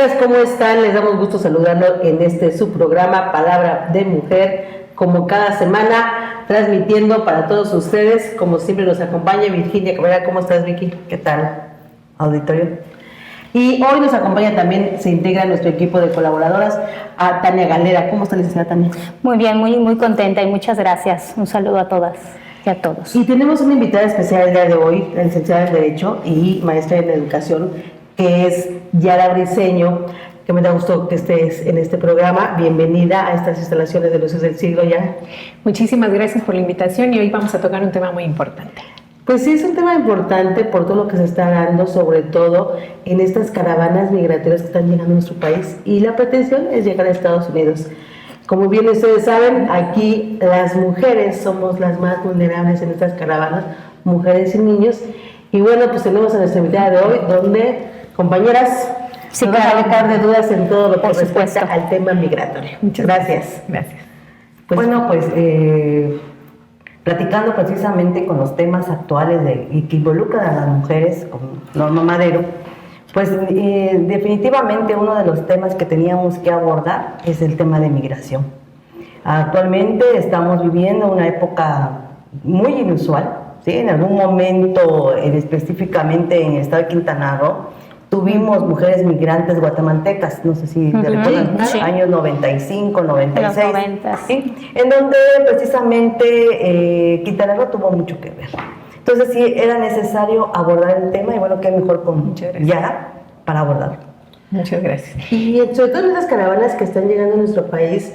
amigas, ¿cómo están? Les damos gusto saludarlos en su programa Palabra de Mujer, como cada semana, transmitiendo para todos ustedes. Como siempre nos acompaña Virginia Cabrera. ¿Cómo estás, Vicky? ¿Qué tal, auditorio? Y hoy nos acompaña también, se integra a nuestro equipo de colaboradoras, a Tania Galera. ¿Cómo está, licenciada Tania? Muy bien, muy contenta y muchas gracias. Un saludo a todas y a todos. Y tenemos una invitada especial el día de hoy, la licenciada en Derecho y maestra en Educación, que es Yara Briceño, que me da gusto que estés en este programa. Bienvenida a estas instalaciones de Luces del Siglo, Yara. Muchísimas gracias por la invitación y hoy vamos a tocar un tema muy importante. Pues sí, es un tema importante por todo lo que se está dando, sobre todo en estas caravanas migratorias que están llegando a nuestro país, y la pretensión es llegar a Estados Unidos. Como bien ustedes saben, aquí las mujeres somos las más vulnerables en estas caravanas, mujeres y niños. Y bueno, pues tenemos a nuestra invitada de hoy, donde, compañeras, sí, nos van a dejar de dudas en todo lo que respecta supuesto al tema migratorio. Muchas gracias. Gracias. Platicando precisamente con los temas actuales y que involucran a las mujeres, como Norma Madero, pues definitivamente uno de los temas que teníamos que abordar es el tema de migración. Actualmente estamos viviendo una época muy inusual, ¿sí? En algún momento, específicamente en el estado de Quintana Roo, tuvimos mujeres migrantes guatemaltecas, no sé si te recuerdan, sí. Años 95, 96, los 90, ¿sí? En donde precisamente Quintana Roo tuvo mucho que ver. Entonces sí, era necesario abordar el tema y bueno, qué mejor con Yara para abordarlo. Muchas gracias. Y sobre todo en esas caravanas que están llegando a nuestro país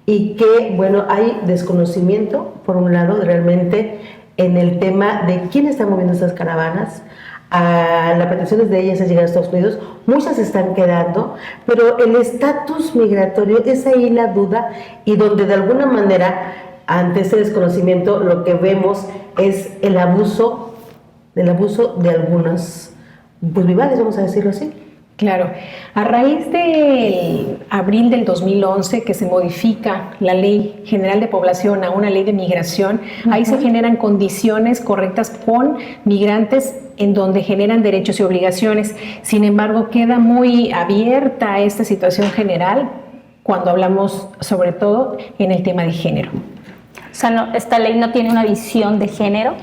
y que, bueno, hay desconocimiento, por un lado, realmente en el tema de quién está moviendo esas caravanas. Las pretensiones de ellas es llegar a Estados Unidos, muchas se están quedando, pero el estatus migratorio es ahí la duda, y donde de alguna manera, ante ese desconocimiento, lo que vemos es el abuso de algunos rivales, vamos a decirlo así. Claro, a raíz de abril del 2011 que se modifica la Ley General de Población a una ley de migración, ahí se generan condiciones correctas con migrantes en donde generan derechos y obligaciones. Sin embargo, queda muy abierta esta situación general cuando hablamos sobre todo en el tema de género. O sea, no, esta ley no tiene una visión de género.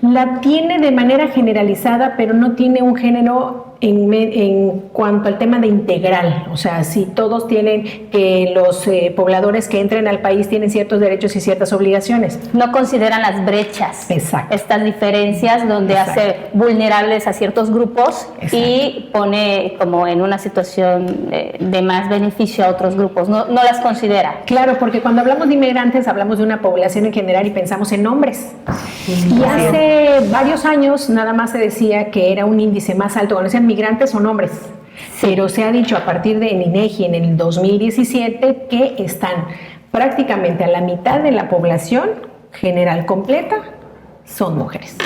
La tiene de manera generalizada, pero no tiene un género en cuanto al tema de integral. O sea, si todos tienen que los pobladores que entren al país tienen ciertos derechos y ciertas obligaciones. No consideran las brechas. Exacto. Estas diferencias donde hace vulnerables a ciertos grupos. Exacto. Y pone como en una situación de más beneficio a otros grupos. No las considera. Claro, porque cuando hablamos de inmigrantes hablamos de una población en general y pensamos en hombres. Y hace varios años nada más se decía que era un índice más alto cuando decían migrantes son hombres, pero se ha dicho a partir de INEGI en el 2017 que están prácticamente a la mitad de la población general completa son mujeres.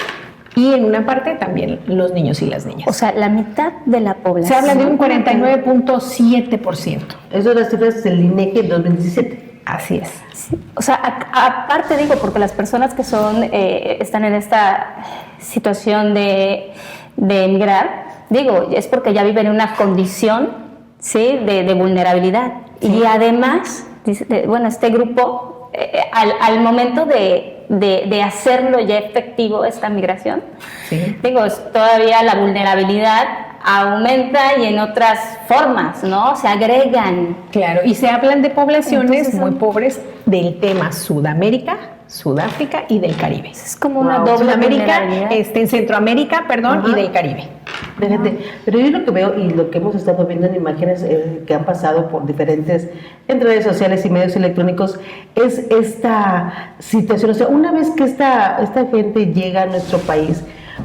Y en una parte también los niños y las niñas. O sea, la mitad de la población. Se habla de un 49.7%. Eso son las cifras del INEGI en 2017. Así es. Sí. O sea, aparte digo, porque las personas que están en esta situación de emigrar, digo, es porque ya viven en una condición, ¿sí?, de vulnerabilidad. Sí. Y además, bueno, este grupo, al momento de hacerlo ya efectivo esta migración, sí, digo, todavía la vulnerabilidad aumenta y en otras formas, ¿no? Se agregan. Claro, y se hablan de poblaciones muy pobres del tema Sudamérica, Sudáfrica y del Caribe. Es como una doble Sudamérica, en Centroamérica, perdón, y del Caribe. Fíjate, pero yo lo que veo y lo que hemos estado viendo en imágenes que han pasado por diferentes entre redes sociales y medios electrónicos es esta situación. O sea, una vez que esta gente llega a nuestro país,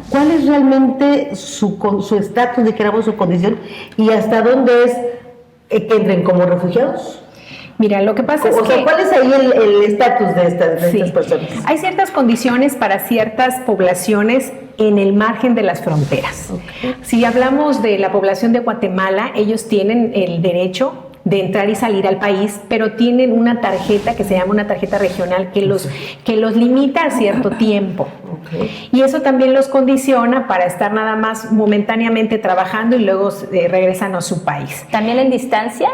¿cuál es realmente su estatus, dijéramos, su condición, y hasta dónde es que entren como refugiados? Mira, lo que pasa es que... ¿cuál es ahí el estatus de estas personas? Hay ciertas condiciones para ciertas poblaciones en el margen de las fronteras. Okay. Si hablamos de la población de Guatemala, ellos tienen el derecho de entrar y salir al país, pero tienen una tarjeta que se llama una tarjeta regional que los limita a cierto tiempo. Okay. Y eso también los condiciona para estar nada más momentáneamente trabajando y luego regresan a su país. ¿También en distancia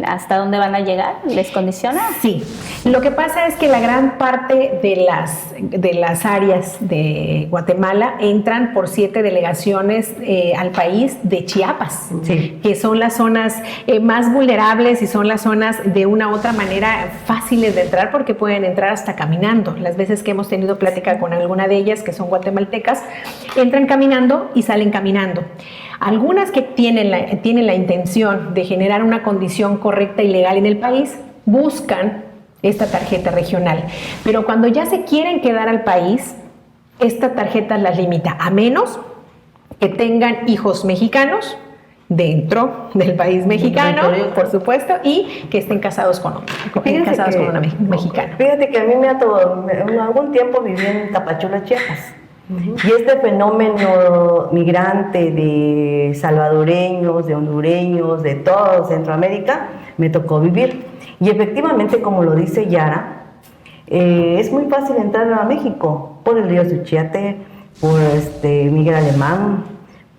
hasta dónde van a llegar les condiciona? Sí, lo que pasa es que la gran parte de las áreas de Guatemala entran por 7 delegaciones al país de Chiapas, Sí. que son las zonas más vulnerables y son las zonas de una u otra manera fáciles de entrar porque pueden entrar hasta caminando. Las veces que hemos tenido plática con alguna de ellas, que son guatemaltecas, entran caminando y salen caminando. Algunas que tienen la intención de generar una condición correcta y legal en el país, buscan esta tarjeta regional. Pero cuando ya se quieren quedar al país, esta tarjeta las limita, a menos que tengan hijos mexicanos dentro del país mexicano, por supuesto, y que estén casados con una mexicana. Fíjate que a mí algún tiempo viví en Tapachula, Chiapas. Y este fenómeno migrante de salvadoreños, de hondureños, de todo Centroamérica, me tocó vivir. Y efectivamente, como lo dice Yara, es muy fácil entrar a México por el río Suchiate, por Miguel Alemán,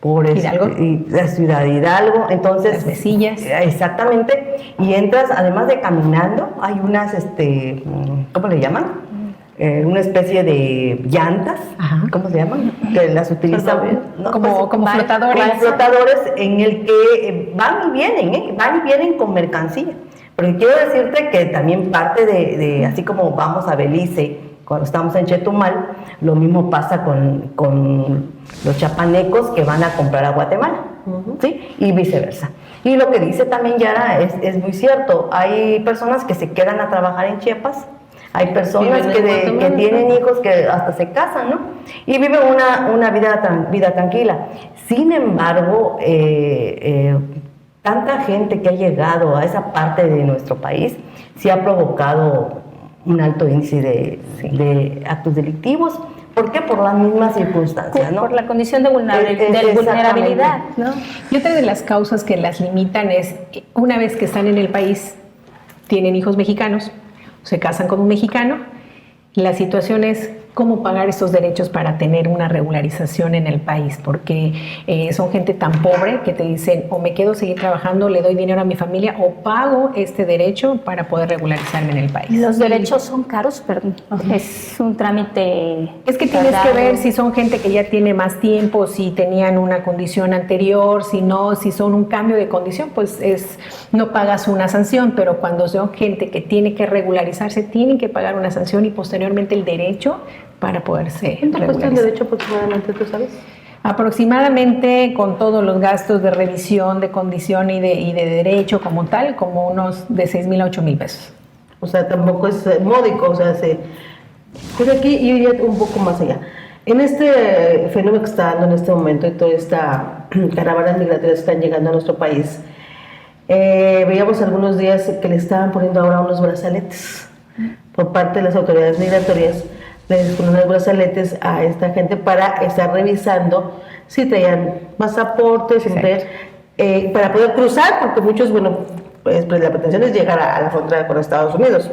por la ciudad de Hidalgo. Entonces, las Mesillas. Exactamente. Y entras, además de caminando, hay unas, ¿cómo le llaman? Una especie de llantas. Ajá. ¿Cómo se llaman? Que las utilizan como flotadores. Como flotadores en el que van y vienen con mercancía. Porque quiero decirte que también parte de así como vamos a Belice cuando estamos en Chetumal, lo mismo pasa con los chapanecos que van a comprar a Guatemala, ¿sí? Y viceversa. Y lo que dice también Yara es muy cierto. Hay personas que se quedan a trabajar en Chiapas. Hay personas que tienen hijos que hasta se casan, ¿no? Y viven una vida tranquila. Sin embargo, tanta gente que ha llegado a esa parte de nuestro país sí ha provocado un alto índice de actos delictivos. ¿Por qué? Por las mismas circunstancias, ¿no? Por la condición de vulnerabilidad, ¿no? Y otra de las causas que las limitan es, una vez que están en el país, tienen hijos mexicanos, se casan con un mexicano, la situación es cómo pagar esos derechos para tener una regularización en el país, porque son gente tan pobre que te dicen o me quedo seguir trabajando, le doy dinero a mi familia o pago este derecho para poder regularizarme en el país. Los derechos son caros, pero es un trámite. Es que tienes que ver si son gente que ya tiene más tiempo, si tenían una condición anterior, si no, si son un cambio de condición, pues no pagas una sanción, pero cuando son gente que tiene que regularizarse, tienen que pagar una sanción y posteriormente el derecho para poderse ¿Cuánto cuesta el regularizar. derecho aproximadamente, tú sabes? Aproximadamente, con todos los gastos de revisión, de condición y de derecho como tal, como unos de 6,000 a 8,000 pesos. O sea, tampoco es módico, o sea, pero aquí yo iría un poco más allá. En este fenómeno que está dando en este momento y toda esta caravanas migratorias que están llegando a nuestro país, veíamos algunos días que le estaban poniendo ahora unos brazaletes por parte de las autoridades migratorias. Les ponen unos brazaletes a esta gente para estar revisando si traían pasaportes, si traían, para poder cruzar, porque muchos, bueno, pues la pretensión es llegar a la frontera con Estados Unidos.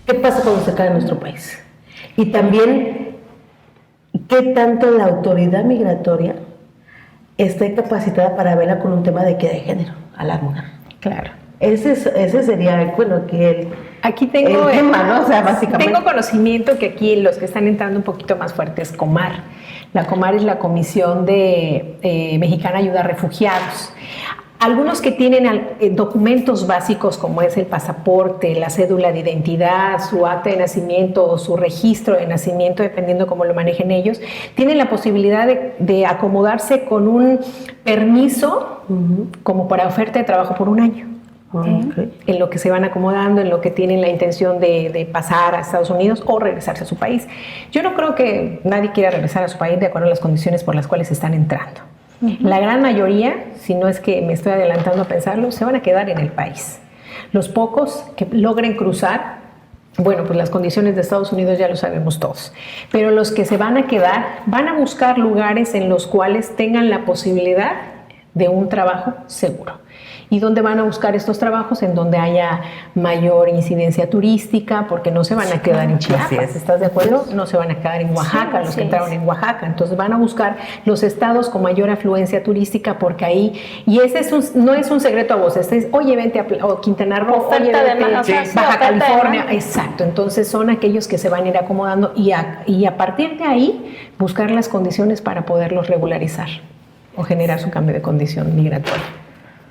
¿Qué pasa cuando se cae en nuestro país? Y también, ¿qué tanto la autoridad migratoria está capacitada para verla con un tema de equidad de género a la mujer? Claro. Ese sería, bueno, que aquí tengo el tema, ¿no? O sea, básicamente. Tengo conocimiento que aquí los que están entrando un poquito más fuertes es COMAR. La COMAR es la Comisión Mexicana Ayuda a Refugiados. Algunos que tienen documentos básicos como es el pasaporte, la cédula de identidad, su acta de nacimiento o su registro de nacimiento, dependiendo cómo lo manejen ellos, tienen la posibilidad de acomodarse con un permiso como para oferta de trabajo por un año. Okay. En lo que se van acomodando, en lo que tienen la intención de pasar a Estados Unidos o regresarse a su país. Yo no creo que nadie quiera regresar a su país de acuerdo a las condiciones por las cuales están entrando. La gran mayoría, si no es que me estoy adelantando a pensarlo, se van a quedar en el país. Los pocos que logren cruzar, bueno, pues las condiciones de Estados Unidos ya lo sabemos todos, pero los que se van a quedar van a buscar lugares en los cuales tengan la posibilidad de un trabajo seguro. ¿Y dónde van a buscar estos trabajos? En donde haya mayor incidencia turística, porque no se van a quedar en Chiapas, ¿estás de acuerdo? No se van a quedar en Oaxaca, los que entraron en Oaxaca. Entonces van a buscar los estados con mayor afluencia turística, porque ahí, y ese no es un secreto a voces, es, oye, vente a Quintana Roo, oye, vente Baja California, exacto. Entonces son aquellos que se van a ir acomodando y a partir de ahí buscar las condiciones para poderlos regularizar o generar su cambio de condición migratoria.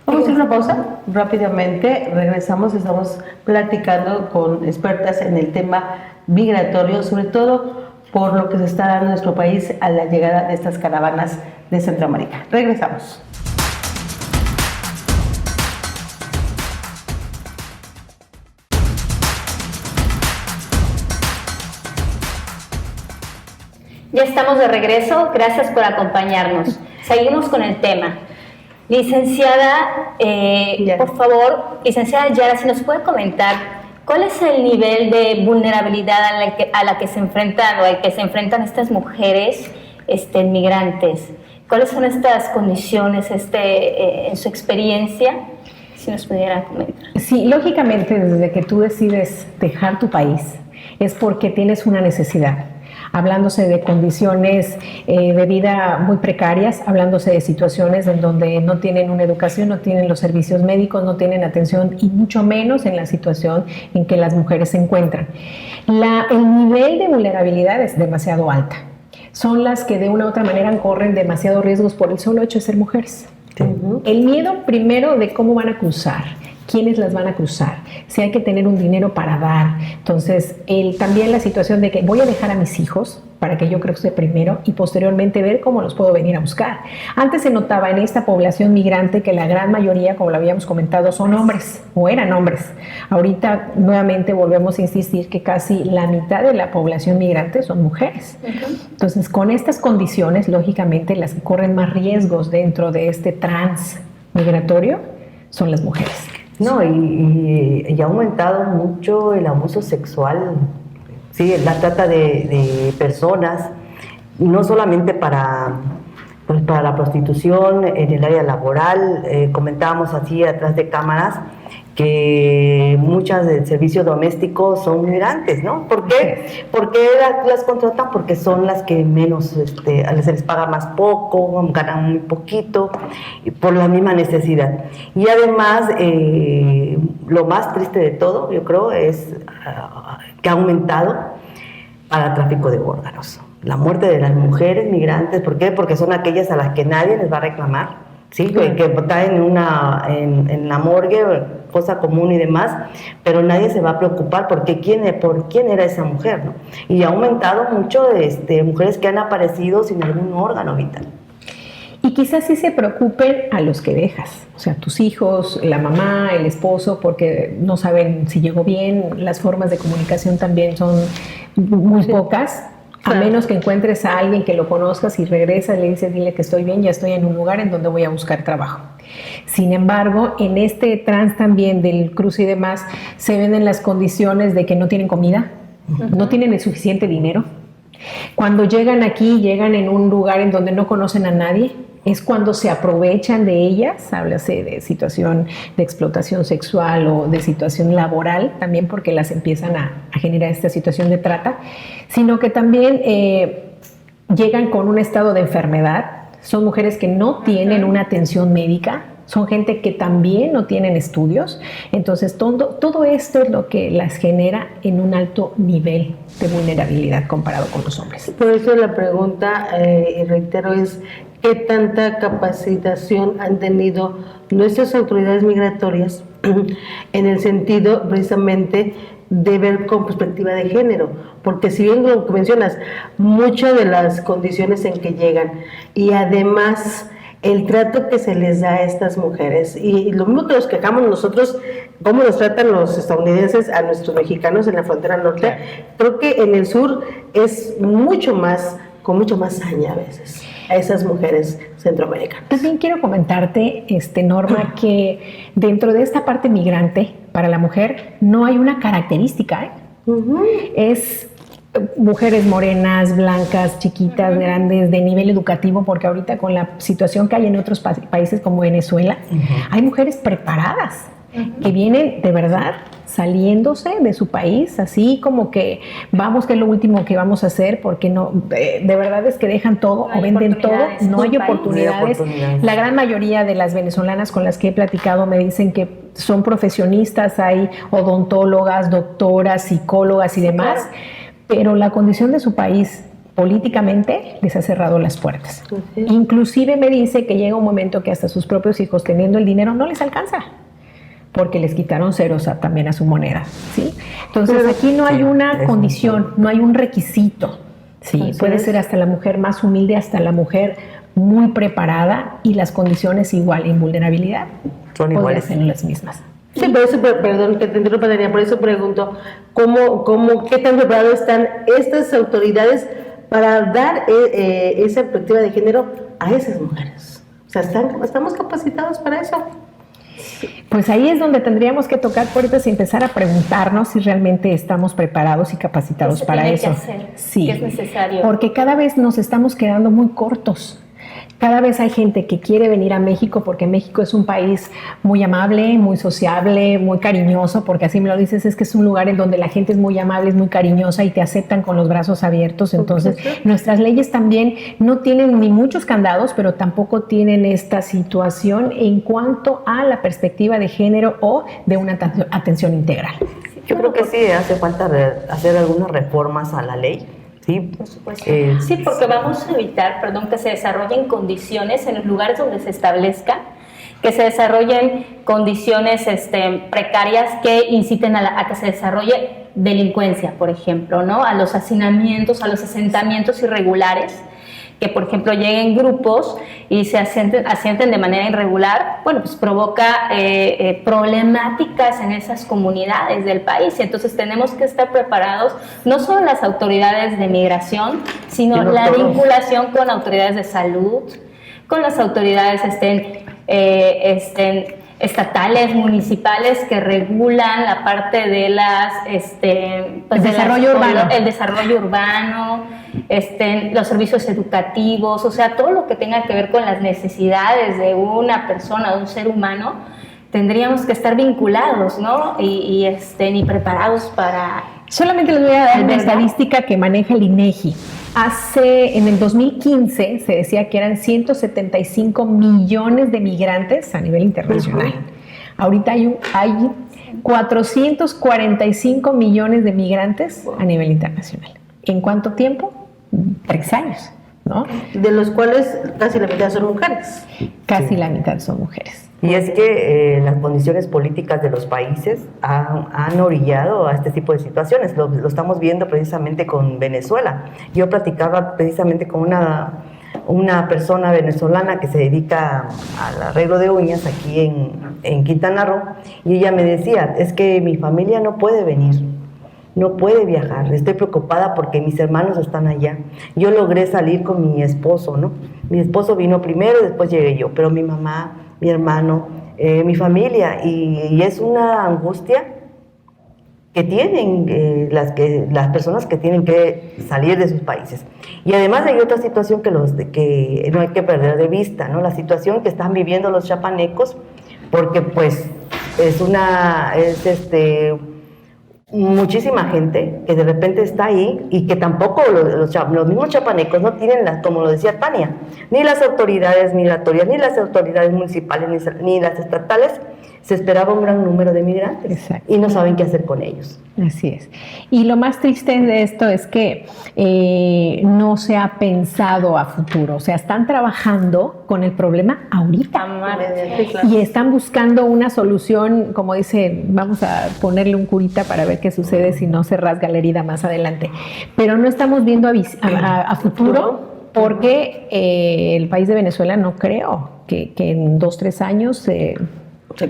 Vamos a hacer una pausa rápidamente, regresamos, estamos platicando con expertas en el tema migratorio, sobre todo por lo que se está dando en nuestro país a la llegada de estas caravanas de Centroamérica. Regresamos. Ya estamos de regreso, gracias por acompañarnos. Seguimos con el tema. Licenciada, por favor, licenciada Yara, si nos puede comentar cuál es el nivel de vulnerabilidad a la que se enfrentan o al que se enfrentan estas mujeres migrantes. ¿Cuáles son estas condiciones en su experiencia? Si nos pudiera comentar. Sí, lógicamente desde que tú decides dejar tu país es porque tienes una necesidad. Hablándose de condiciones de vida muy precarias, hablándose de situaciones en donde no tienen una educación, no tienen los servicios médicos, no tienen atención y mucho menos en la situación en que las mujeres se encuentran. El nivel de vulnerabilidad es demasiado alta. Son las que de una u otra manera corren demasiados riesgos por el solo hecho de ser mujeres. Sí. El miedo primero de cómo van a cruzar, quiénes las van a cruzar, si hay que tener un dinero para dar. Entonces, también la situación de que voy a dejar a mis hijos para que yo cruce primero y posteriormente ver cómo los puedo venir a buscar. Antes se notaba en esta población migrante que la gran mayoría, como lo habíamos comentado, son hombres o eran hombres. Ahorita nuevamente volvemos a insistir que casi la mitad de la población migrante son mujeres. Entonces, con estas condiciones, lógicamente, las que corren más riesgos dentro de este trans migratorio son las mujeres. No, y ha aumentado mucho el abuso sexual, sí, la trata de personas, no solamente para la prostitución, en el área laboral. Comentábamos así atrás de cámaras que muchas del servicio doméstico son migrantes, ¿no? ¿Por qué? Porque las contratan porque son las que menos, se les paga más poco, ganan muy poquito, por la misma necesidad. Y además, lo más triste de todo, yo creo, es que ha aumentado para el tráfico de órganos. La muerte de las mujeres migrantes, ¿por qué? Porque son aquellas a las que nadie les va a reclamar. Sí, que está en la morgue, cosa común y demás, pero nadie se va a preocupar por quién era esa mujer, ¿no? Y ha aumentado mucho mujeres que han aparecido sin algún órgano vital. Y quizás sí se preocupen a los que dejas, o sea, tus hijos, la mamá, el esposo, porque no saben si llegó bien, las formas de comunicación también son muy pocas. A menos que encuentres a alguien que lo conozcas y regresas, le dices, dile que estoy bien, ya estoy en un lugar en donde voy a buscar trabajo. Sin embargo, en este trans también del cruce y demás, se ven en las condiciones de que no tienen comida, no tienen el suficiente dinero. Cuando llegan aquí, llegan en un lugar en donde no conocen a nadie, es cuando se aprovechan de ellas, háblase de situación de explotación sexual o de situación laboral, también porque las empiezan a generar esta situación de trata, sino que también llegan con un estado de enfermedad, son mujeres que no tienen una atención médica, son gente que también no tienen estudios, entonces todo esto es lo que las genera en un alto nivel de vulnerabilidad comparado con los hombres. Por eso la pregunta, y reitero, es ¿qué tanta capacitación han tenido nuestras autoridades migratorias en el sentido precisamente de ver con perspectiva de género? Porque si bien lo que mencionas, muchas de las condiciones en que llegan y además el trato que se les da a estas mujeres, y lo mismo que nos quejamos nosotros, cómo nos tratan los estadounidenses a nuestros mexicanos en la frontera norte, claro. Creo que en el sur es mucho más, con mucho más saña a veces, a esas mujeres centroamericanas. También quiero comentarte, Norma, que dentro de esta parte migrante, para la mujer, no hay una característica, Es mujeres morenas, blancas, chiquitas, grandes, de nivel educativo, porque ahorita con la situación que hay en otros países como Venezuela, hay mujeres preparadas que vienen de verdad saliéndose de su país, así como que vamos, que es lo último que vamos a hacer, porque no, de verdad es que dejan todo o venden todo, no hay oportunidades. La gran mayoría de las venezolanas con las que he platicado me dicen que son profesionistas, hay odontólogas, doctoras, psicólogas y demás, pero la condición de su país políticamente les ha cerrado las puertas. Inclusive me dice que llega un momento que hasta sus propios hijos, teniendo el dinero, no les alcanza, porque les quitaron ceros también a su moneda, ¿sí? Entonces aquí no hay una condición, no hay un requisito, ¿sí? Puede ser hasta la mujer más humilde, hasta la mujer muy preparada, y las condiciones igual, invulnerabilidad, son iguales, ser las mismas. Sí, por eso, perdón que te interrumpa, Daniela, por eso pregunto, ¿qué tan preparadas están estas autoridades para dar esa perspectiva de género a esas mujeres? O sea, ¿estamos capacitados para eso? Pues ahí es donde tendríamos que tocar puertas y empezar a preguntarnos si realmente estamos preparados y capacitados para eso. ¿Qué hacer? Sí, ¿Qué es necesario? Porque cada vez nos estamos quedando muy cortos. Cada vez hay gente que quiere venir a México porque México es un país muy amable, muy sociable, muy cariñoso, porque así me lo dices, es que es un lugar en donde la gente es muy amable, es muy cariñosa y te aceptan con los brazos abiertos. Entonces, nuestras leyes también no tienen ni muchos candados, pero tampoco tienen esta situación en cuanto a la perspectiva de género o de una atención integral. Yo creo que sí hace falta hacer algunas reformas a la ley. Sí, por supuesto. Sí, porque vamos a evitar, que se desarrollen condiciones en los lugares donde se establezca, que se desarrollen condiciones precarias que inciten a que se desarrolle delincuencia, por ejemplo, ¿no? A los hacinamientos, a los asentamientos irregulares, que por ejemplo lleguen grupos y se asienten de manera irregular, bueno, pues provoca problemáticas en esas comunidades del país. Entonces tenemos que estar preparados, no solo las autoridades de migración, sino la vinculación con autoridades de salud, con las autoridades estatales, municipales, que regulan la parte de las el desarrollo urbano, los servicios educativos, o sea, todo lo que tenga que ver con las necesidades de una persona, de un ser humano, tendríamos que estar vinculados, ¿no? Y preparados para... Solamente les voy a dar una estadística que maneja el INEGI. En el 2015 se decía que eran 175 millones de migrantes a nivel internacional. Ahorita hay 445 millones de migrantes a nivel internacional. ¿En cuánto tiempo? 3 años, ¿no? De los cuales casi la mitad son mujeres. Casi la mitad son mujeres. Y es que las condiciones políticas de los países han orillado a este tipo de situaciones. Lo estamos viendo precisamente con Venezuela. Yo platicaba precisamente con una persona venezolana que se dedica al arreglo de uñas aquí en Quintana Roo, y ella me decía, es que mi familia no puede venir, no puede viajar, estoy preocupada porque mis hermanos están allá. Yo logré salir con mi esposo, ¿no? Mi esposo vino primero, después llegué yo, pero mi mamá, mi hermano, mi familia, y es una angustia que tienen las personas que tienen que salir de sus países. Y además hay otra situación que no hay que perder de vista, ¿no? La situación que están viviendo los chapanecos, porque pues es muchísima gente que de repente está ahí y que tampoco los mismos chapanecos no tienen, como lo decía Tania, ni las autoridades migratorias, ni las autoridades municipales, ni las estatales. Se esperaba un gran número de migrantes. Exacto. Y no saben qué hacer con ellos. Así es. Y lo más triste de esto es que no se ha pensado a futuro. O sea, están trabajando con el problema ahorita. Y están buscando una solución, como dice, vamos a ponerle un curita para ver qué sucede si no se rasga la herida más adelante. Pero no estamos viendo a futuro, porque el país de Venezuela no creo que en 2-3 años se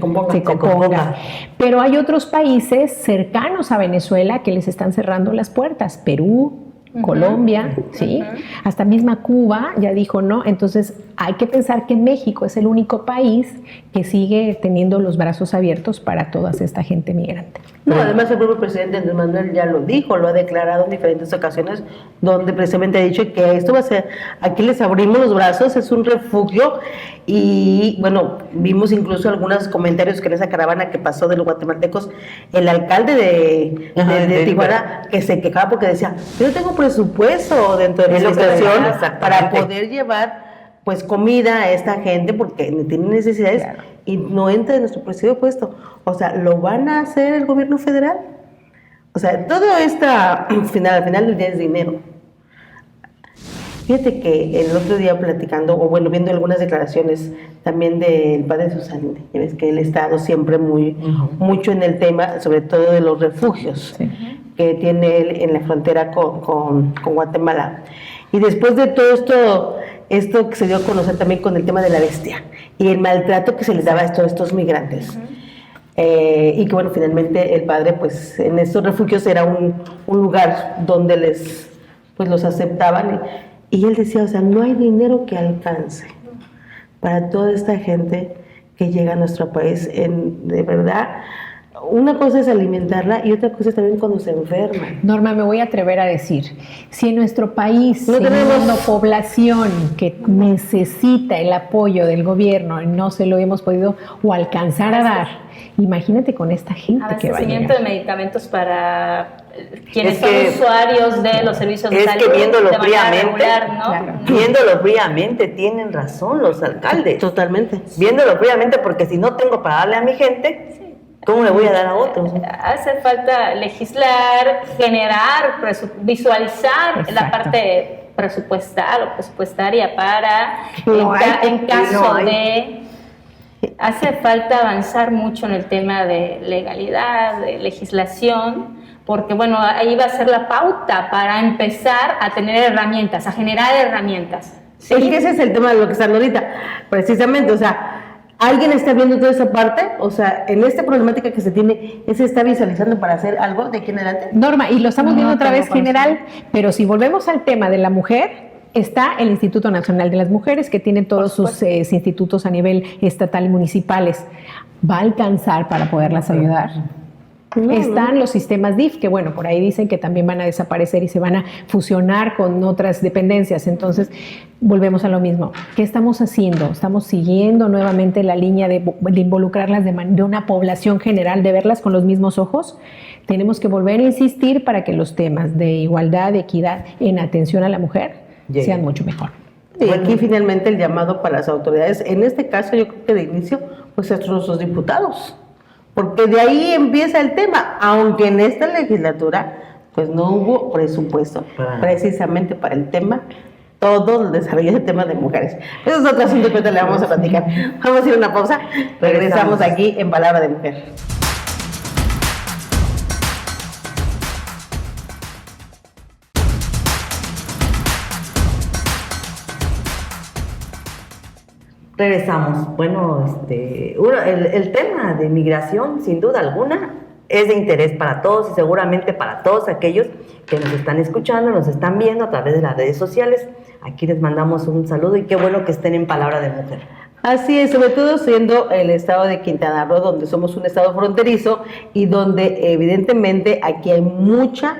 componga. Pero hay otros países cercanos a Venezuela que les están cerrando las puertas. Perú, Colombia, ¿sí? Hasta misma Cuba ya dijo no. Entonces hay que pensar que México es el único país que sigue teniendo los brazos abiertos para toda esta gente migrante. No, además el propio presidente Andrés Manuel ya lo dijo, lo ha declarado en diferentes ocasiones, donde precisamente ha dicho que esto va a ser, aquí les abrimos los brazos, es un refugio. Y bueno, vimos incluso algunos comentarios que en esa caravana que pasó de los guatemaltecos, el alcalde de Tijuana, que se quejaba porque decía, yo no tengo presupuesto dentro de la administración para poder llevar pues comida a esta gente porque tienen necesidades, claro, y no entra en nuestro presupuesto. O sea, ¿lo van a hacer el gobierno federal? O sea, todo esto al final del día es dinero. Fíjate que el otro día platicando, o bueno, viendo algunas declaraciones también del padre Susana, ya ves que él ha estado siempre mucho en el tema, sobre todo de los refugios, sí, que tiene él en la frontera con Guatemala. Y después de todo esto que se dio a conocer también con el tema de la bestia y el maltrato que se les daba a estos migrantes. Y que bueno, finalmente el padre pues en estos refugios era un lugar donde los aceptaban. Y él decía, o sea, no hay dinero que alcance para toda esta gente que llega a nuestro país. De verdad, una cosa es alimentarla y otra cosa es también cuando se enferma. Norma, me voy a atrever a decir, si en nuestro país no tenemos una población que necesita el apoyo del gobierno y no se lo hemos podido o alcanzar a dar, imagínate con esta gente que va a llegar. Abastecimiento de medicamentos para quienes son usuarios de los servicios de salud. Es que viéndolo fríamente, regular, ¿no? Claro. Viéndolo fríamente, tienen razón los alcaldes. Totalmente. Viéndolo fríamente, porque si no tengo para darle a mi gente, ¿cómo le voy a dar a otros? Hace falta legislar, generar, visualizar. Exacto. La parte presupuestal o presupuestaria para, en caso de... Hace falta avanzar mucho en el tema de legalidad, de legislación, porque bueno, ahí va a ser la pauta para empezar a tener herramientas, a generar herramientas. ¿Sí? Es que ese es el tema de lo que están ahorita, precisamente, o sea, ¿alguien está viendo toda esa parte? O sea, en esta problemática que se tiene, ¿se está visualizando para hacer algo de aquí en adelante? Norma, y lo estamos viendo otra vez general, pero si volvemos al tema de la mujer, está el Instituto Nacional de las Mujeres, que tiene todos sus institutos a nivel estatal y municipales. ¿Va a alcanzar para poderlas ayudar? Están los sistemas DIF, que bueno, por ahí dicen que también van a desaparecer y se van a fusionar con otras dependencias. Entonces, volvemos a lo mismo. ¿Qué estamos haciendo? Estamos siguiendo nuevamente la línea de involucrarlas de una población general, de verlas con los mismos ojos. Tenemos que volver a insistir para que los temas de igualdad, de equidad en atención a la mujer sean mucho mejor. Y aquí finalmente el llamado para las autoridades, en este caso yo creo que de inicio, pues a nuestros diputados, porque de ahí empieza el tema, aunque en esta legislatura pues no hubo presupuesto precisamente para el tema, todo el desarrollo del tema de mujeres. Eso es otro asunto que ahorita le vamos a platicar. Vamos a ir a una pausa, regresamos aquí en Palabra de Mujer. Regresamos. Bueno, el tema de migración, sin duda alguna, es de interés para todos y seguramente para todos aquellos que nos están escuchando, nos están viendo a través de las redes sociales. Aquí les mandamos un saludo y qué bueno que estén en Palabra de Mujer. Así es, sobre todo siendo el estado de Quintana Roo, donde somos un estado fronterizo y donde evidentemente aquí hay mucha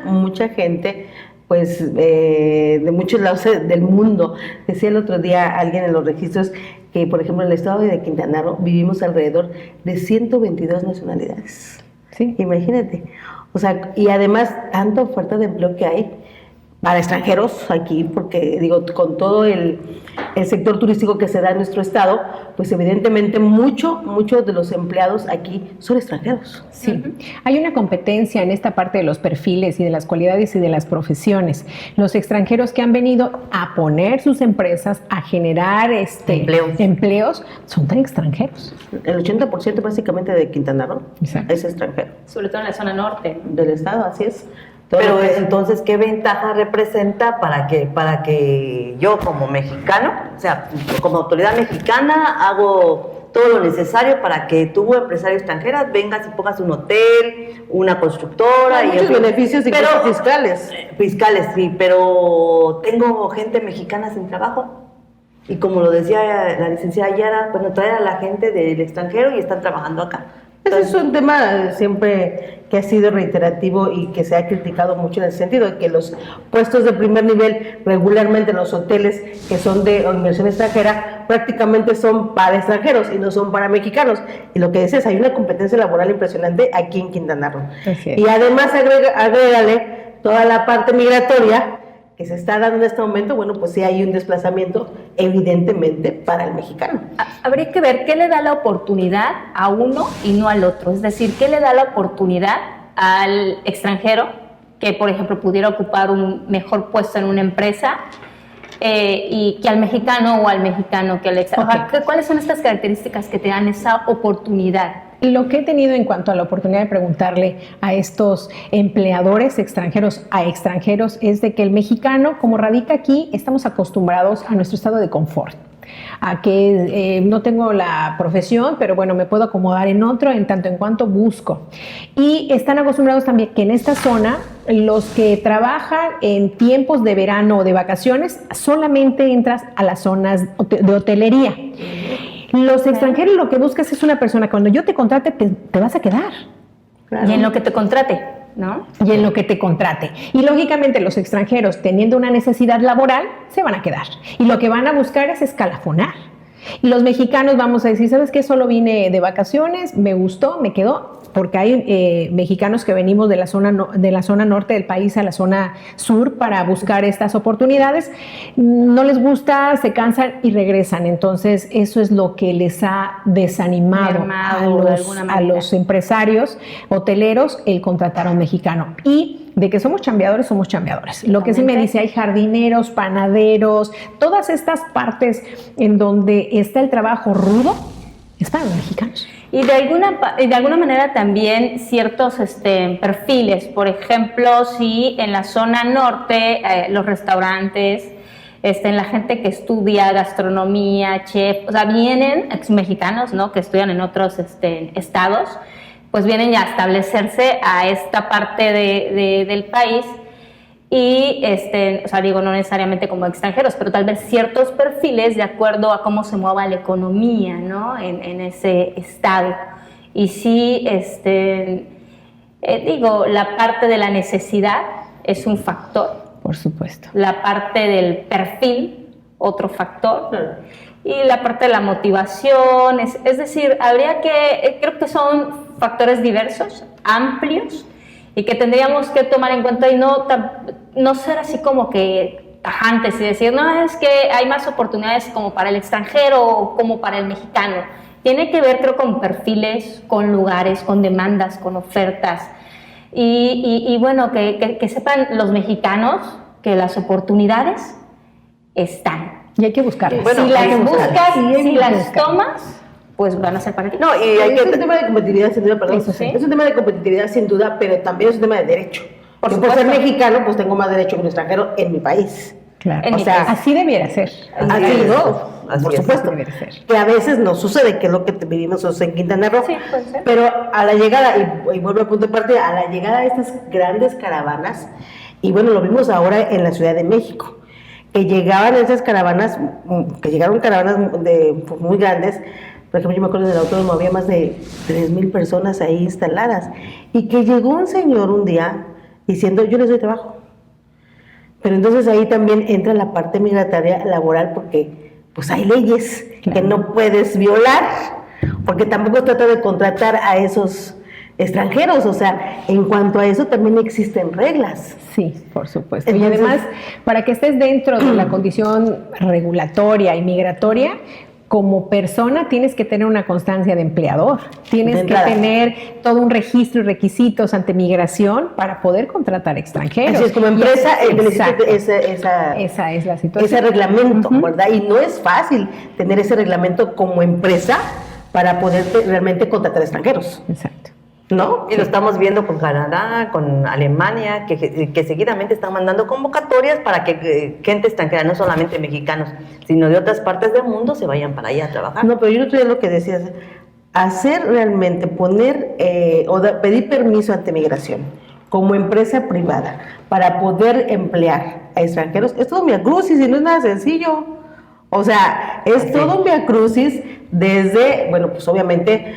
gente pues de muchos lados del mundo. Decía el otro día alguien en los registros que, por ejemplo, en el estado de Quintana Roo vivimos alrededor de 122 nacionalidades. Sí. Imagínate. O sea, y además tanta oferta de empleo que hay para extranjeros aquí, porque digo, con todo el sector turístico que se da en nuestro estado, pues evidentemente muchos de los empleados aquí son extranjeros. Sí, hay una competencia en esta parte de los perfiles y de las cualidades y de las profesiones. Los extranjeros que han venido a poner sus empresas, a generar empleos, son tan extranjeros. El 80% básicamente de Quintana Roo es extranjero. Sobre todo en la zona norte del estado, así es. Pero entonces, ¿qué ventaja representa para que yo como mexicano, o sea, como autoridad mexicana, hago todo lo necesario para que tú, empresario extranjera, vengas y pongas un hotel, una constructora. Hay muchos beneficios y cosas fiscales. Fiscales, sí, pero tengo gente mexicana sin trabajo. Y como lo decía la licenciada Yara, bueno, traer a la gente del extranjero y están trabajando acá. Ese es un tema siempre que ha sido reiterativo y que se ha criticado mucho en el sentido de que los puestos de primer nivel regularmente en los hoteles que son de inversión extranjera prácticamente son para extranjeros y no son para mexicanos. Y lo que dices, hay una competencia laboral impresionante aquí en Quintana Roo. Y además agrégale toda la parte migratoria que se está dando en este momento, bueno, pues sí hay un desplazamiento evidentemente para el mexicano. Habría que ver qué le da la oportunidad a uno y no al otro, es decir, qué le da la oportunidad al extranjero que, por ejemplo, pudiera ocupar un mejor puesto en una empresa y que al mexicano o al mexicano que al extranjero. Okay. ¿Cuáles son estas características que te dan esa oportunidad? Lo que he tenido en cuanto a la oportunidad de preguntarle a estos empleadores extranjeros a extranjeros es de que el mexicano, como radica aquí, estamos acostumbrados a nuestro estado de confort, a que no tengo la profesión, pero bueno, me puedo acomodar en otro en tanto en cuanto busco. Y están acostumbrados también que en esta zona los que trabajan en tiempos de verano o de vacaciones solamente entras a las zonas de hotelería. Los extranjeros lo que buscas es una persona, cuando yo te contrate, te vas a quedar. Claro. Y en lo que te contrate, ¿no? Y en lo que te contrate. Y lógicamente los extranjeros, teniendo una necesidad laboral, se van a quedar. Y lo que van a buscar es escalafonar. Y los mexicanos vamos a decir, ¿sabes qué? Solo vine de vacaciones, me gustó, me quedó. Porque hay mexicanos que venimos de la zona norte del país a la zona sur para buscar estas oportunidades. No les gusta, se cansan y regresan. Entonces, eso es lo que les ha desanimado a los empresarios hoteleros el contratar a un mexicano. Y de que somos chambeadores, somos chambeadores. Lo que sí me dice, hay jardineros, panaderos, todas estas partes en donde está el trabajo rudo, es para los mexicanos. Y de alguna manera también ciertos perfiles, por ejemplo, si en la zona norte los restaurantes, la gente que estudia gastronomía, chef, o sea, vienen mexicanos, ¿no? Que estudian en otros estados, pues vienen ya a establecerse a esta parte del país. Y, o sea, digo, no necesariamente como extranjeros, pero tal vez ciertos perfiles de acuerdo a cómo se mueva la economía, ¿no? En ese estado. Y sí, digo, la parte de la necesidad es un factor. Por supuesto. La parte del perfil, otro factor. Y la parte de la motivación, es decir, habría que, creo que son factores diversos, amplios, y que tendríamos que tomar en cuenta y no ser así como que tajantes y decir, no, es que hay más oportunidades como para el extranjero o como para el mexicano. Tiene que ver, creo, con perfiles, con lugares, con demandas, con ofertas. Y bueno, que sepan los mexicanos que las oportunidades están. Y hay que buscarlas. Bueno, si las buscas, si las tomas, pues van a ser para ti. No, y es un tema de competitividad sin duda, perdón. ¿Sí? Es un tema de competitividad sin duda, pero también es un tema de derecho. Por ser mexicano, pues tengo más derecho que un extranjero en mi país. Claro. O sea, así debiera ser. Así, ¿no? Por supuesto. Que a veces no sucede, que es lo que vivimos en Quintana Roo. Sí, puede ser. Pero a la llegada, y vuelvo al punto de partida, a la llegada de estas grandes caravanas, y bueno, lo vimos ahora en la Ciudad de México, que llegaban esas caravanas, que llegaron caravanas muy grandes. Por ejemplo, yo me acuerdo del autódromo, había más de 3,000 personas ahí instaladas, y que llegó un señor un día diciendo, yo les doy trabajo. Pero entonces ahí también entra la parte migratoria laboral, porque pues hay leyes que no puedes violar, porque tampoco trata de contratar a esos extranjeros, o sea, en cuanto a eso también existen reglas. Sí, por supuesto. Entonces, y además, para que estés dentro de la condición regulatoria y migratoria, como persona tienes que tener una constancia de empleador, tienes que tener todo un registro y requisitos ante migración para poder contratar extranjeros. Así es, como empresa esa es la situación. Ese reglamento, ¿verdad? Y no es fácil tener ese reglamento como empresa para poder realmente contratar extranjeros. Exacto. ¿no? Y lo estamos viendo con Canadá, con Alemania, que seguidamente están mandando convocatorias para que gente extranjera, no solamente mexicanos, sino de otras partes del mundo, se vayan para allá a trabajar. No, pero yo no estoy lo que decías, hacer realmente, pedir permiso ante migración como empresa privada para poder emplear a extranjeros, es todo un viacrucis y no es nada sencillo. O sea, es todo un viacrucis desde, bueno, pues obviamente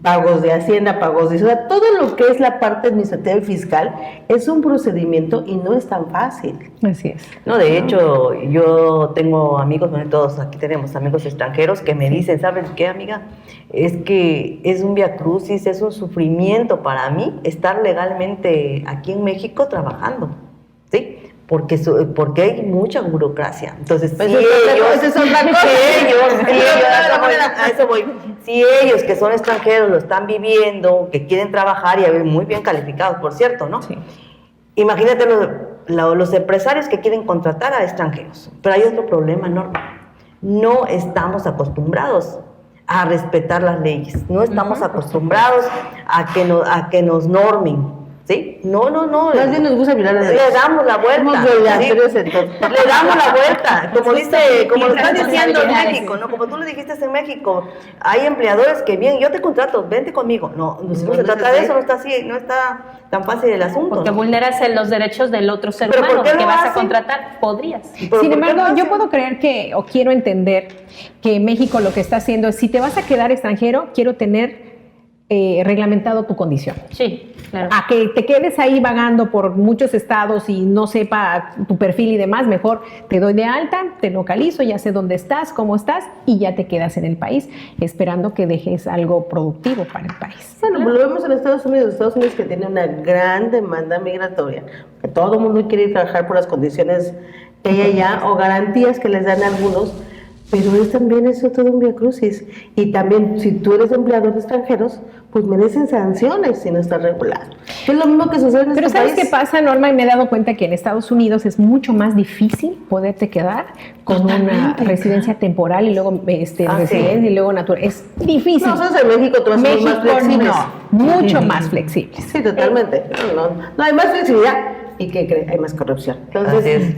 pagos de Hacienda, pagos de o sea, todo lo que es la parte administrativa y fiscal es un procedimiento y no es tan fácil. Así es. No, de hecho, yo tengo amigos, bueno, todos aquí tenemos amigos extranjeros que me dicen, ¿sabes qué, amiga? Es que es un viacrucis, es un sufrimiento para mí estar legalmente aquí en México trabajando, ¿sí? Porque hay mucha burocracia. Entonces, si ellos que son extranjeros lo están viviendo, que quieren trabajar y muy bien calificados, por cierto, ¿no? Sí. Imagínate los empresarios que quieren contratar a extranjeros. Pero hay otro problema, Norma. No estamos acostumbrados a respetar las leyes. No estamos acostumbrados a que nos normen. ¿Sí? No. Más bien nos gusta violar las leyes. Le damos la vuelta. ¿Sí? Le damos la vuelta. Como lo están diciendo en responsabilidades. México, ¿no? Como tú lo dijiste en México, hay empleadores que bien, yo te contrato, vente conmigo. No se trata de eso, no está así, no está tan fácil el asunto. Porque ¿no? vulneras los derechos del otro ser ¿Pero humano por qué que lo vas a hacen? contratar. Podrías. ¿Pero Sin por qué lo embargo, yo hacen? puedo creer o quiero entender que México lo que está haciendo es, si te vas a quedar extranjero, quiero tener reglamentado tu condición. Sí, claro. A que te quedes ahí vagando por muchos estados y no sepa tu perfil y demás, mejor te doy de alta, te localizo, ya sé dónde estás, cómo estás y ya te quedas en el país esperando que dejes algo productivo para el país. Bueno, lo vemos en Estados Unidos que tiene una gran demanda migratoria, que todo el mundo quiere ir a trabajar por las condiciones que hay allá o garantías que les dan algunos, pero es también eso todo un viacrucis. Y también, si tú eres empleador de extranjeros, pues merecen sanciones si no estás regulado. Es lo mismo que sucede en Pero este ¿sabes país. qué pasa, Norma? Y me he dado cuenta que en Estados Unidos es mucho más difícil poderte quedar con una residencia temporal y luego residencia y luego natural. Es difícil. Nosotros en México todos somos más flexibles. no, mucho más flexibles. Sí, totalmente. No, hay más flexibilidad. ¿Y qué cree? Hay más corrupción. Entonces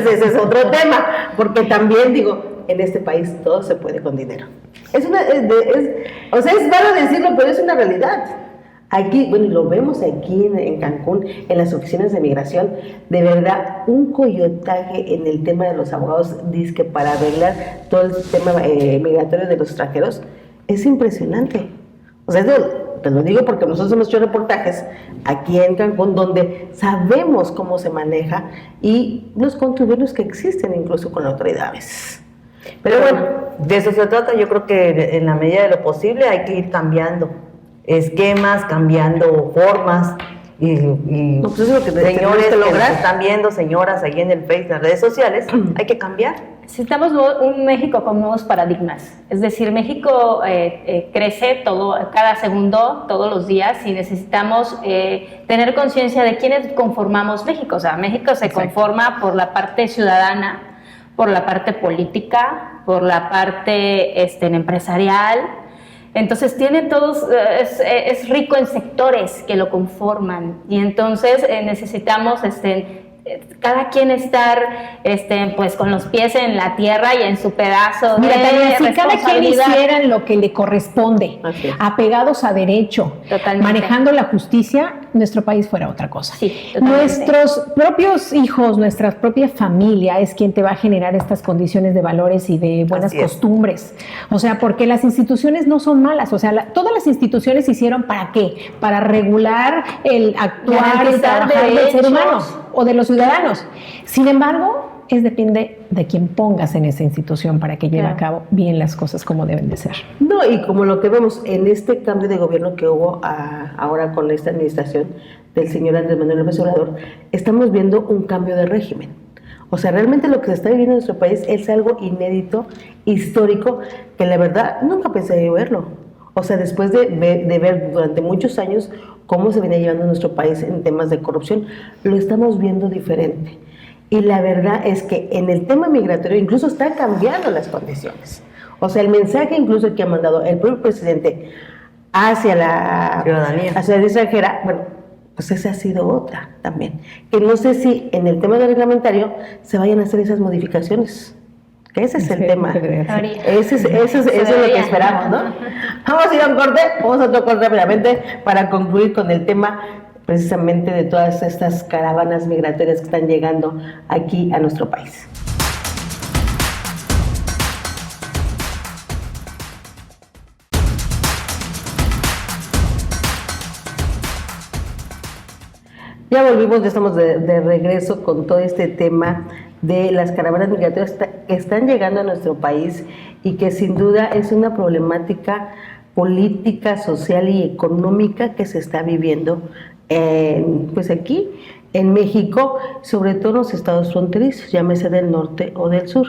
ese es otro tema. Porque también digo, en este país todo se puede con dinero. Es malo decirlo, pero es una realidad. Aquí, bueno, y lo vemos aquí en Cancún, en las oficinas de migración, de verdad, un coyotaje en el tema de los abogados, dizque para arreglar todo el tema migratorio de los extranjeros, es impresionante. O sea, te lo digo porque nosotros hemos hecho reportajes aquí en Cancún donde sabemos cómo se maneja y los contubernios que existen incluso con autoridades. Pero bueno, de eso se trata. Yo creo que en la medida de lo posible hay que ir cambiando esquemas, cambiando formas. Y No, pues eso es lo que señores tenemos que que lograr. nos están viendo, señoras ahí en el Face, en las redes sociales, hay que cambiar. Necesitamos un México con nuevos paradigmas. Es decir, México crece cada segundo, todos los días, y necesitamos tener conciencia de quiénes conformamos México. O sea, México se conforma por la parte ciudadana, por la parte política, por la parte empresarial. Entonces tiene todos, es rico en sectores que lo conforman, y entonces necesitamos cada quien estar pues con los pies en la tierra y en su pedazo. Mira, Tania, si cada quien responsabilidad. hiciera lo que le corresponde, Así es. apegados a derecho, Totalmente. manejando la justicia, nuestro país fuera otra cosa. Sí, totalmente. Nuestros propios hijos, nuestra propia familia es quien te va a generar estas condiciones de valores y de buenas Así es. costumbres. O sea, porque las instituciones no son malas. O sea, todas las instituciones se hicieron ¿para qué? Para regular el actuar y Garantizar trabajar del ser derechos. humano o de los ciudadanos. Sin embargo, depende de quién pongas en esa institución para que lleve Claro. a cabo bien las cosas como deben de ser. No, y como lo que vemos en este cambio de gobierno que hubo ahora con esta administración del señor Andrés Manuel López Obrador, estamos viendo un cambio de régimen. O sea, realmente lo que se está viviendo en nuestro país es algo inédito, histórico, que la verdad nunca pensé verlo. O sea, después de ver durante muchos años cómo se venía llevando nuestro país en temas de corrupción, lo estamos viendo diferente. Y la verdad es que en el tema migratorio incluso están cambiando las condiciones. O sea, el mensaje incluso que ha mandado el propio presidente hacia la Ciudadanía. hacia la extranjera, bueno, pues esa ha sido otra también. Que no sé si en el tema del reglamentario se vayan a hacer esas modificaciones. Que ese es el Sí, tema. Debería. Eso es lo que debería. esperamos, ¿no? Vamos a ir a un corte, vamos a otro corte rápidamente para concluir con el tema precisamente de todas estas caravanas migratorias que están llegando aquí a nuestro país. Ya volvimos, ya estamos de regreso con todo este tema de las caravanas migratorias que están llegando a nuestro país y que sin duda es una problemática política, social y económica que se está viviendo pues aquí en México, sobre todo en los estados fronterizos, llámese del norte o del sur.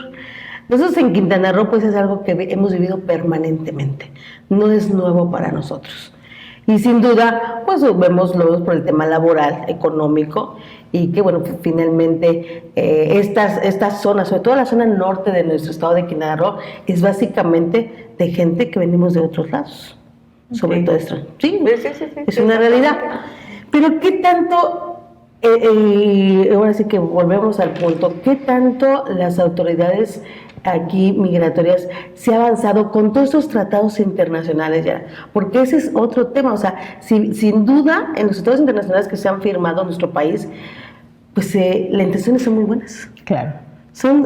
Nosotros en Quintana Roo pues es algo que hemos vivido permanentemente, no es nuevo para nosotros. Y sin duda, pues vemos luego por el tema laboral, económico, y que bueno, finalmente estas zonas, sobre todo la zona norte de nuestro estado de Quintana Roo, es básicamente de gente que venimos de otros lados, sobre todo esto. Sí, es una realidad. Pero ¿qué tanto, ahora sí que volvemos al punto, qué tanto las autoridades aquí migratorias se ha avanzado con todos estos tratados internacionales ya? Porque ese es otro tema, o sea, sin duda en los tratados internacionales que se han firmado en nuestro país, pues las intenciones son muy buenas. Claro.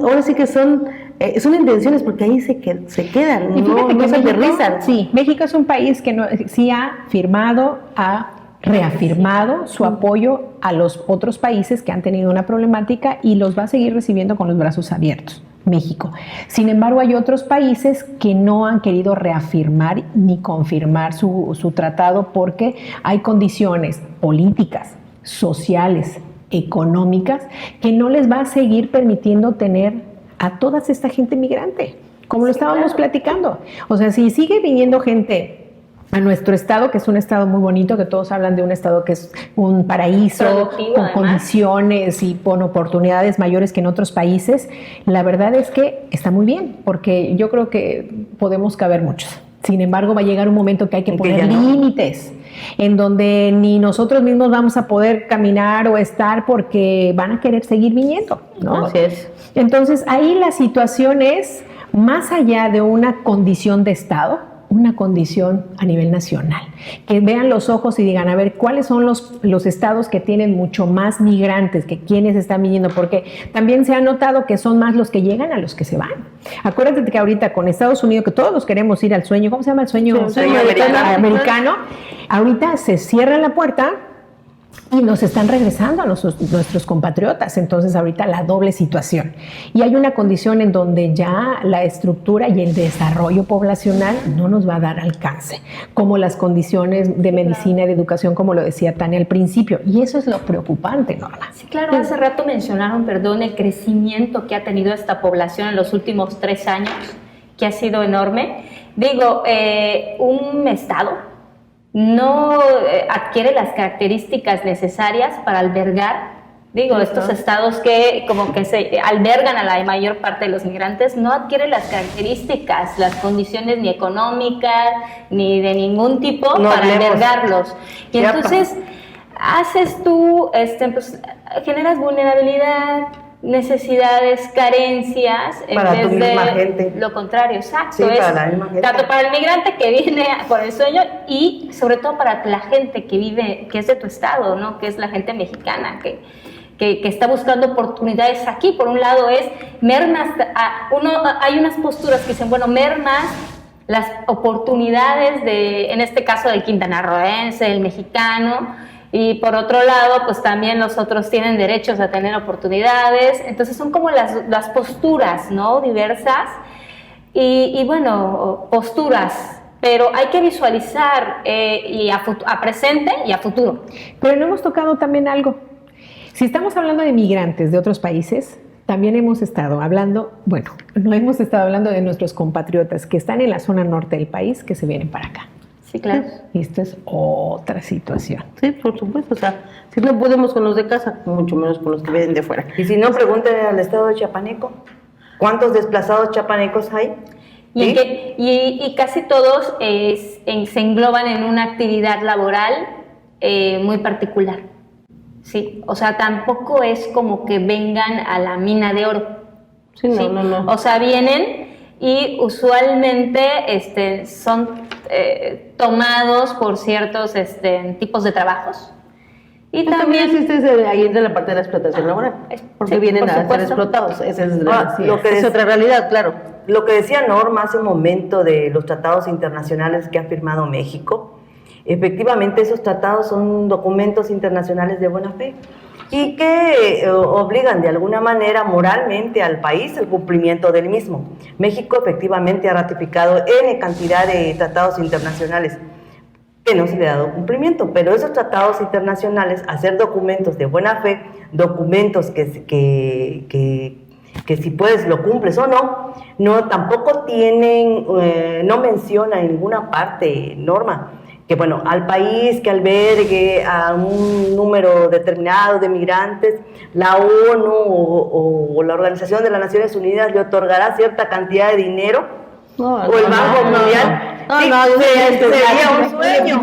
Ahora sí que son intenciones porque ahí se quedan, Y fíjate no que se México, aterrizan. sí, México es un país que sí ha firmado, ha reafirmado su apoyo a los otros países que han tenido una problemática y los va a seguir recibiendo con los brazos abiertos. México. Sin embargo, hay otros países que no han querido reafirmar ni confirmar su tratado porque hay condiciones políticas, sociales, económicas que no les va a seguir permitiendo tener a toda esta gente migrante, como lo estábamos platicando. O sea, si sigue viniendo gente a nuestro estado, que es un estado muy bonito, que todos hablan de un estado que es un paraíso, Productivo, con además. condiciones y con oportunidades mayores que en otros países, la verdad es que está muy bien, porque yo creo que podemos caber muchos. Sin embargo, va a llegar un momento que hay que poner límites, en donde ni nosotros mismos vamos a poder caminar o estar porque van a querer seguir viniendo, ¿no? Así es. Entonces, ahí la situación es, más allá de una condición de estado, una condición a nivel nacional, que vean los ojos y digan, a ver, ¿cuáles son los estados que tienen mucho más migrantes, que quienes están viniendo? Porque también se ha notado que son más los que llegan a los que se van. Acuérdate que ahorita con Estados Unidos, que todos queremos ir al sueño, ¿cómo se llama el sueño? Sueño Americano. Ahorita se cierra la puerta y nos están regresando a nuestros compatriotas. Entonces ahorita la doble situación. Y hay una condición en donde ya la estructura y el desarrollo poblacional no nos va a dar alcance, como las condiciones de medicina y de educación, como lo decía Tania al principio. Y eso es lo preocupante, Norma. Sí, claro, hace rato mencionaron, perdón, el crecimiento que ha tenido esta población en los últimos 3 años, que ha sido enorme. Digo, un estado no adquiere las características necesarias para albergar, estos estados que como que se albergan a la mayor parte de los migrantes, no adquiere las características, las condiciones ni económicas, ni de ningún tipo para albergarlos. Y entonces haces tú, pues, generas vulnerabilidad, necesidades, carencias, para en tu vez misma de gente. lo contrario, exacto. Sí, es para la misma gente. tanto para el migrante que viene por el sueño y sobre todo para la gente que vive, que es de tu estado, ¿no? Que es la gente mexicana, que está buscando oportunidades aquí. Por un lado es mermas, hay unas posturas que dicen, bueno, mermas las oportunidades en este caso del quintanarroense, el mexicano. Y por otro lado, pues también los otros tienen derechos a tener oportunidades. Entonces son como las posturas, ¿no? Diversas. Y bueno, posturas. Pero hay que visualizar a presente y a futuro. Pero no hemos tocado también algo. Si estamos hablando de migrantes de otros países, también hemos estado hablando, no hemos estado hablando de nuestros compatriotas que están en la zona norte del país, que se vienen para acá. Sí, claro. Y esto es otra situación. Sí, por supuesto. O sea, si no podemos con los de casa, mucho menos con los que vienen de fuera. Y si no, pregúntale al estado de Chiapaneco, ¿cuántos desplazados chapanecos hay? Y, ¿Sí? y casi todos se engloban en una actividad laboral muy particular. Sí, o sea, tampoco es como que vengan a la mina de oro. Sí, no. O sea, vienen y usualmente son tomados por ciertos tipos de trabajos. Y Pues también existe ahí entra la parte de la explotación laboral, porque sí, vienen por a ser supuesto. explotados. Esa es, Lo que es otra realidad, claro. Lo que decía Norma hace un momento de los tratados internacionales que ha firmado México, efectivamente esos tratados son documentos internacionales de buena fe y que obligan de alguna manera moralmente al país el cumplimiento del mismo. México efectivamente ha ratificado N cantidad de tratados internacionales que no se le ha dado cumplimiento, pero esos tratados internacionales, hacer documentos de buena fe, documentos que si puedes lo cumples o no tampoco tienen, no menciona en ninguna parte, Norma, que bueno, al país que albergue a un número determinado de migrantes, la ONU o la Organización de las Naciones Unidas le otorgará cierta cantidad de dinero, o el Banco Mundial. Sería un sueño.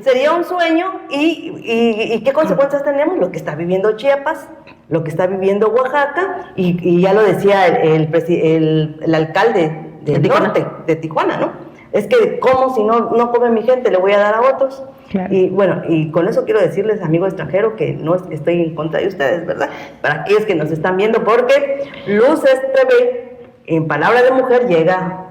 Sería un sueño y ¿qué consecuencias tenemos? Lo que está viviendo Chiapas, lo que está viviendo Oaxaca y ya lo decía el alcalde del norte, de Tijuana, ¿no? Es que como si no come mi gente, le voy a dar a otros. Claro. Y bueno, y con eso quiero decirles, amigo extranjero, que no es que estoy en contra de ustedes, ¿verdad? Para aquellos que nos están viendo, porque Luces TV, en palabra de mujer, llega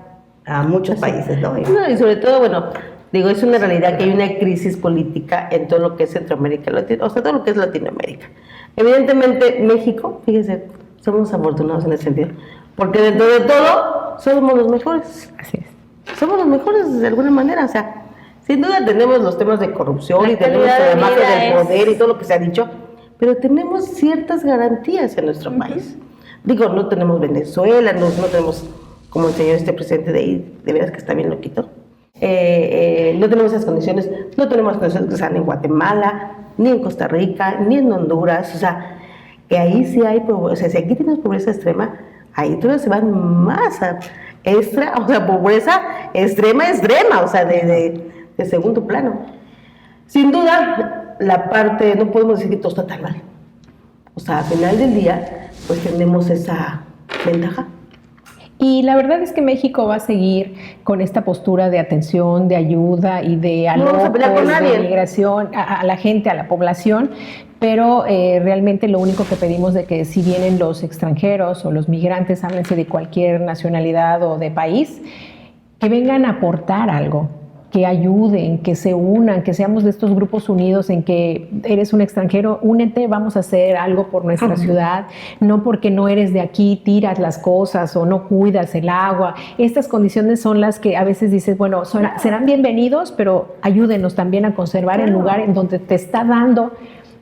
a muchos países, ¿no? No, y sobre todo, bueno, digo, es una realidad que hay una crisis política en todo lo que es Centroamérica, o sea, todo lo que es Latinoamérica. Evidentemente, México, fíjense, somos afortunados en ese sentido, porque dentro de todo, somos los mejores. Así es. Somos los mejores de alguna manera, o sea, sin duda tenemos los temas de corrupción La y tenemos calidad de además vida del es- poder y todo lo que se ha dicho, pero tenemos ciertas garantías en nuestro país. Digo, no tenemos Venezuela, no tenemos, como el señor presidente de ahí, de veras que está bien loquito. No tenemos esas condiciones, no tenemos condiciones que sean en Guatemala, ni en Costa Rica, ni en Honduras, o sea, que ahí sí hay, o sea, si aquí tienes pobreza extrema, ahí todavía se van más a pobreza extrema, o sea, de segundo plano. Sin duda, la parte, no podemos decir que todo está tan mal. O sea, al final del día, pues tenemos esa ventaja. Y la verdad es que México va a seguir con esta postura de atención, de ayuda y de No vamos a pelear con alojos, nadie. de migración a la gente, a la población, pero realmente lo único que pedimos de que si vienen los extranjeros o los migrantes, háblense de cualquier nacionalidad o de país, que vengan a aportar algo, que ayuden, que se unan, que seamos de estos grupos unidos en que eres un extranjero, únete, vamos a hacer algo por nuestra ciudad, no porque no eres de aquí, tiras las cosas o no cuidas el agua. Estas condiciones son las que a veces dices, bueno, serán bienvenidos, pero ayúdenos también a conservar el lugar en donde te está dando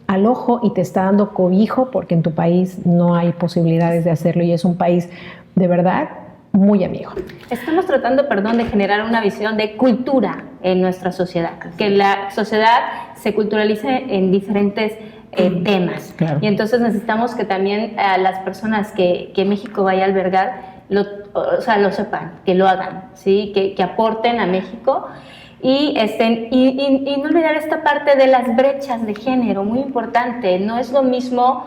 alojo y te está dando cobijo, porque en tu país no hay posibilidades de hacerlo y es un país de verdad muy amigo. Estamos tratando, de generar una visión de cultura en nuestra sociedad, que la sociedad se culturalice en diferentes temas. Claro. Y entonces necesitamos que también a las personas que México vaya a albergar lo sepan, que lo hagan, ¿sí? Que aporten a México. Y no olvidar esta parte de las brechas de género, muy importante. No es lo mismo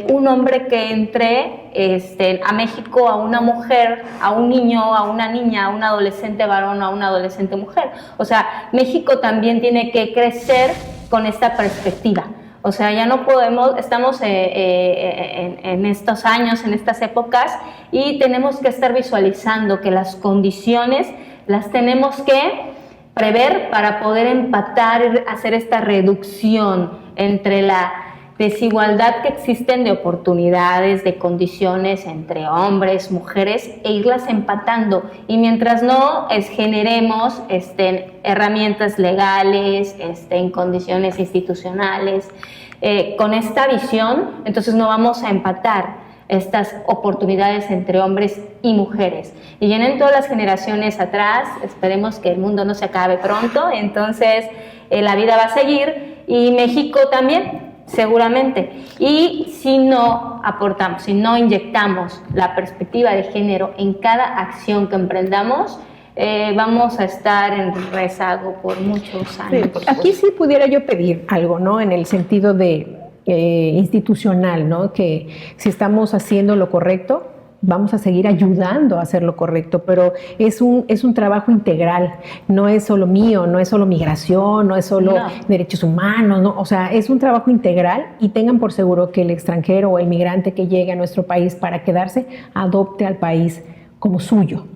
un hombre que entre a México a una mujer, a un niño, a una niña, a un adolescente varón, a una adolescente mujer. O sea, México también tiene que crecer con esta perspectiva. O sea, ya no podemos, estamos en estos años, en estas épocas, y tenemos que estar visualizando que las condiciones las tenemos que prever para poder empatar, hacer esta reducción entre la desigualdad que existen de oportunidades, de condiciones entre hombres, mujeres, e irlas empatando. Y mientras no generemos herramientas legales, en condiciones institucionales, con esta visión, entonces no vamos a empatar estas oportunidades entre hombres y mujeres. Y vienen todas las generaciones atrás, esperemos que el mundo no se acabe pronto, entonces la vida va a seguir y México también seguramente. Y si no aportamos, si no inyectamos la perspectiva de género en cada acción que emprendamos, vamos a estar en rezago por muchos años. Sí, Aquí sí pudiera yo pedir algo, ¿no? En el sentido de institucional, ¿no? Que si estamos haciendo lo correcto, vamos a seguir ayudando a hacer lo correcto, pero es un trabajo integral, no es solo mío, no es solo migración, no es solo derechos humanos, ¿no? O sea, es un trabajo integral y tengan por seguro que el extranjero o el migrante que llegue a nuestro país para quedarse, adopte al país como suyo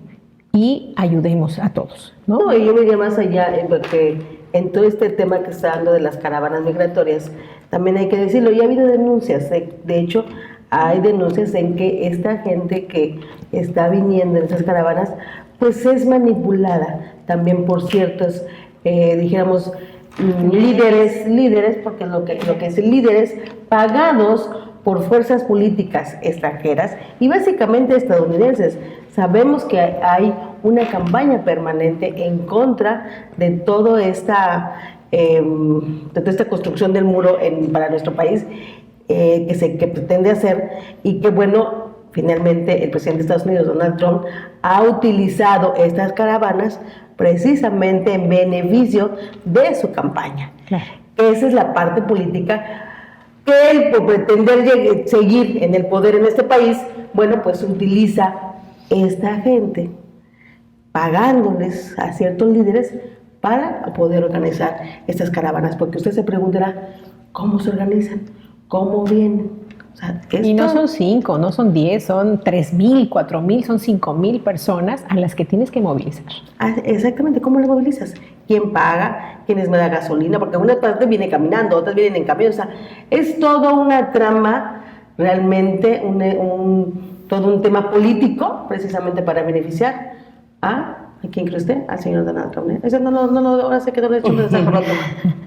y ayudemos a todos, ¿no? No, y yo me iría más allá, porque en todo este tema que está dando de las caravanas migratorias, también hay que decirlo, ya ha habido denuncias, de hecho, hay denuncias en que esta gente que está viniendo en esas caravanas, pues es manipulada también por ciertos, dijéramos, líderes, porque lo que es líderes pagados por fuerzas políticas extranjeras y básicamente estadounidenses. Sabemos que hay una campaña permanente en contra de toda esta construcción del muro para nuestro país que pretende hacer, y que bueno, finalmente el presidente de Estados Unidos, Donald Trump, ha utilizado estas caravanas precisamente en beneficio de su campaña. Claro. Esa es la parte política que él, por pretender seguir en el poder en este país, bueno, pues utiliza esta gente pagándoles a ciertos líderes para poder organizar estas caravanas, porque usted se preguntará, ¿cómo se organizan? ¿Cómo vienen? O sea, y no son 5, no son 10, son 3,000, 4,000, son 5,000 personas a las que tienes que movilizar. Exactamente, ¿cómo las movilizas? ¿Quién paga? ¿Quién me da gasolina? Porque una parte viene caminando, otras vienen en camión. O sea, es toda una trama, realmente, todo un tema político, precisamente para beneficiar ¿a quién cree usted? Al señor Donald Trump. Eso no, ahora se quedó de hecho,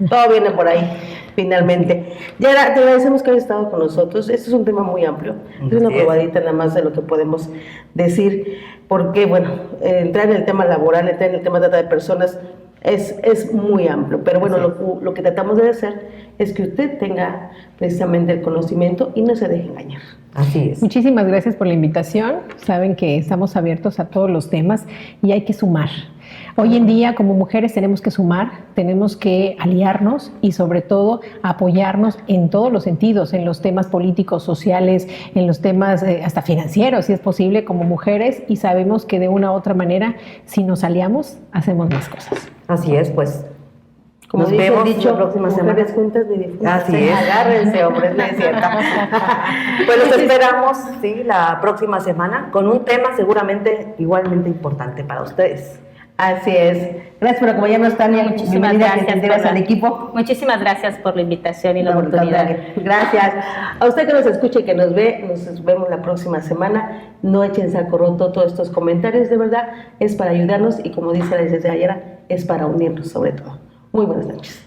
todo viene por ahí, finalmente. Yara, te agradecemos que hayas estado con nosotros. Este es un tema muy amplio, es una probadita nada más de lo que podemos decir, porque, bueno, entrar en el tema laboral, entrar en el tema de trata de personas, es muy amplio, pero bueno, lo que tratamos de hacer es que usted tenga precisamente el conocimiento y no se deje engañar. Así es. Muchísimas gracias por la invitación. Saben que estamos abiertos a todos los temas y hay que sumar. Hoy en día, como mujeres, tenemos que sumar, tenemos que aliarnos y sobre todo apoyarnos en todos los sentidos, en los temas políticos, sociales, en los temas hasta financieros, si es posible, como mujeres, y sabemos que de una u otra manera, si nos aliamos, hacemos más cosas. Así es, pues. Como Nos dice vemos el dicho, la próxima semana. mujeres juntas ni difuntas. Así es. Agárrense, hombres, no es cierto. Pues los esperamos, sí, la próxima semana con un tema seguramente igualmente importante para ustedes. Así es. Gracias por acompañarnos, Tania. Muchísimas gracias al equipo. Muchísimas gracias por la invitación y la oportunidad. Gracias. A usted que nos escucha y que nos ve, nos vemos la próxima semana. No echen saco roto todos estos comentarios, de verdad, es para ayudarnos y como dice la licenciada Yara, es para unirnos sobre todo. Muy buenas noches.